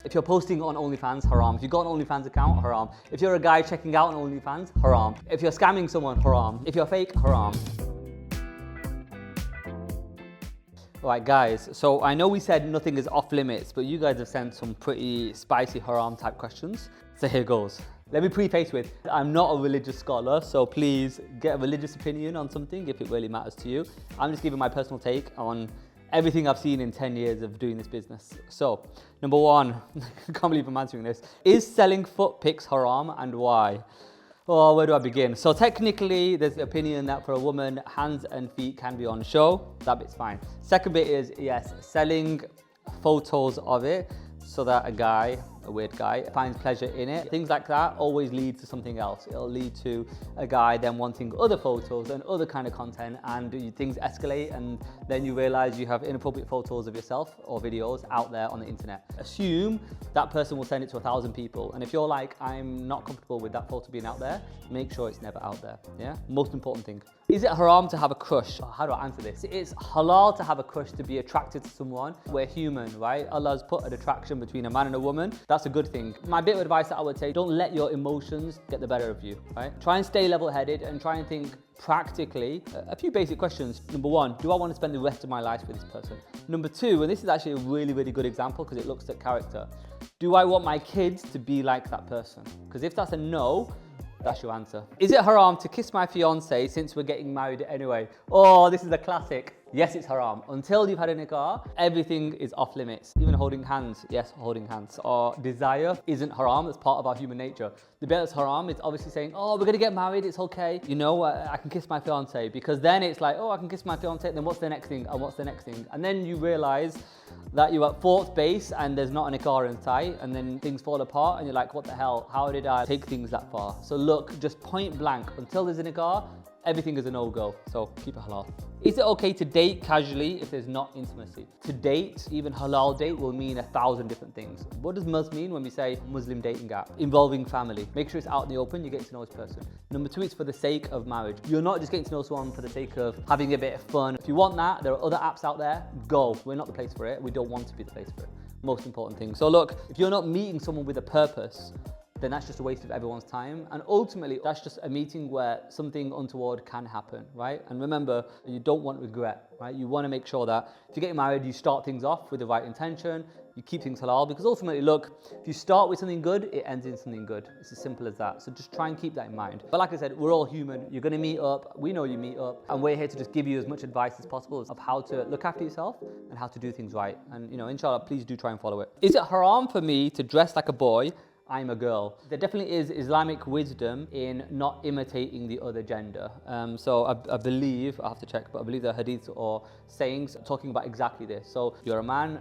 If you're posting on OnlyFans, haram. If you've got an OnlyFans account, haram. If you're a guy checking out on OnlyFans, haram. If you're scamming someone, haram. If you're fake, haram. Alright guys, so I know we said nothing is off limits, but you guys have sent some pretty spicy haram type questions. So here goes. Let me preface with, I'm not a religious scholar, so please get a religious opinion on something if it really matters to you. I'm just giving my personal take on everything I've seen in 10 years of doing this business. So, number one, I can't believe I'm answering this. Is selling foot pics haram and why? Oh, where do I begin? So technically, there's the opinion that for a woman, hands and feet can be on show. That bit's fine. Second bit is, yes, selling photos of it so that a guy, a weird guy, finds pleasure in it. Things like that always lead to something else. It'll lead to a guy then wanting other photos and other kind of content, and things escalate, and then you realize you have inappropriate photos of yourself or videos out there on the internet. Assume that person will send it to 1,000 people, and if you're like, I'm not comfortable with that photo being out there, make sure it's never out there, yeah? Most important thing. Is it haram to have a crush? How do I answer this? It's halal to have a crush, to be attracted to someone. We're human, right? Allah's put an attraction between a man and a woman. That's a good thing. My bit of advice that I would say, don't let your emotions get the better of you, right? Try and stay level-headed and try and think practically. A few basic questions. Number one, do I want to spend the rest of my life with this person? Number two, and this is actually a really, really good example because it looks at character. Do I want my kids to be like that person? Because if that's a no, that's your answer. Is it haram to kiss my fiancé since we're getting married anyway? Oh, this is a classic. Yes, it's haram. Until you've had a nikah, everything is off limits. Even holding hands, yes, holding hands. Or desire isn't haram, it's part of our human nature. The bit that's haram is obviously saying, oh, we're gonna get married, it's okay. You know, I can kiss my fiancé, because then it's like, oh, I can kiss my fiancé, then what's the next thing? And what's the next thing? And then you realize that you're at fourth base and there's not a nikah in sight, and then things fall apart and you're like, what the hell? How did I take things that far? So look, just point blank, until there's a nikah, everything is a no-go, so keep it halal. Is it okay to date casually if there's not intimacy? To date, even halal date, will mean 1,000 different things. What does Muzz mean when we say Muslim dating app? Involving family. Make sure it's out in the open, you're getting to know this person. Number two, it's for the sake of marriage. You're not just getting to know someone for the sake of having a bit of fun. If you want that, there are other apps out there, go. We're not the place for it. We don't want to be the place for it. Most important thing. So look, if you're not meeting someone with a purpose, then that's just a waste of everyone's time. And ultimately, that's just a meeting where something untoward can happen, right? And remember, you don't want regret, right? You want to make sure that if you're getting married, you start things off with the right intention, you keep things halal, because ultimately, look, if you start with something good, it ends in something good. It's as simple as that. So just try and keep that in mind. But like I said, we're all human. You're going to meet up. We know you meet up. And we're here to just give you as much advice as possible of how to look after yourself and how to do things right. And, you know, inshallah, please do try and follow it. Is it haram for me to dress like a boy? I'm a girl. There definitely is Islamic wisdom in not imitating the other gender. So I believe, I have to check, but I believe there are hadiths or sayings talking about exactly this. So you're a man,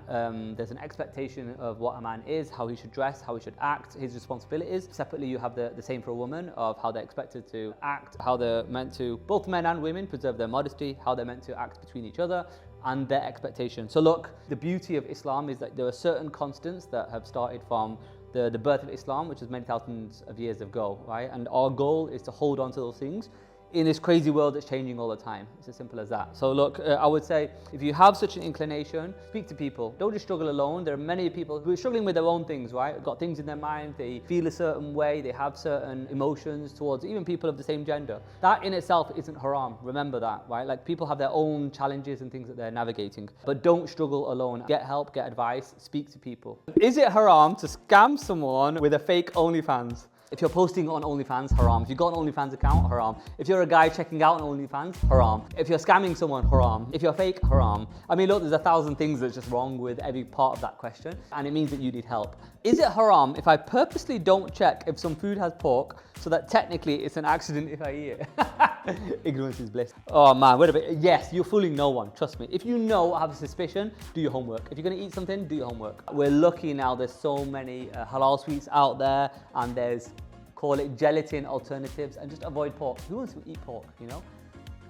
there's an expectation of what a man is, how he should dress, how he should act, his responsibilities. Separately, you have the same for a woman of how they're expected to act, how they're meant to, both men and women, preserve their modesty, how they're meant to act between each other, and their expectations. So look, the beauty of Islam is that there are certain constants that have started from the birth of Islam, which is many thousands of years ago, right? And our goal is to hold on to those things in this crazy world that's changing all the time. It's as simple as that. So look, I would say, if you have such an inclination, speak to people. Don't just struggle alone. There are many people who are struggling with their own things, right? Got things in their mind, they feel a certain way, they have certain emotions towards even people of the same gender. That in itself isn't haram, remember that, right? Like, people have their own challenges and things that they're navigating, but don't struggle alone. Get help, get advice, speak to people. Is it haram to scam someone with a fake OnlyFans? If you're posting on OnlyFans, haram. If you've got an OnlyFans account, haram. If you're a guy checking out on OnlyFans, haram. If you're scamming someone, haram. If you're fake, haram. I mean, look, there's 1,000 things that's just wrong with every part of that question, and it means that you need help. Is it haram if I purposely don't check if some food has pork so that technically it's an accident if I eat it? Ignorance is bliss. Oh man, wait a bit. Yes, you're fooling no one, trust me. If you know or have a suspicion, do your homework. If you're gonna eat something, do your homework. We're lucky now, there's so many halal sweets out there, and there's, call it gelatin alternatives, and just avoid pork. Who wants to eat pork, you know?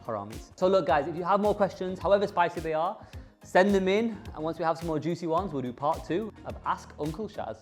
Haramis. So look guys, if you have more questions, however spicy they are, send them in, and once we have some more juicy ones, we'll do part 2 of Ask Uncle Shaz.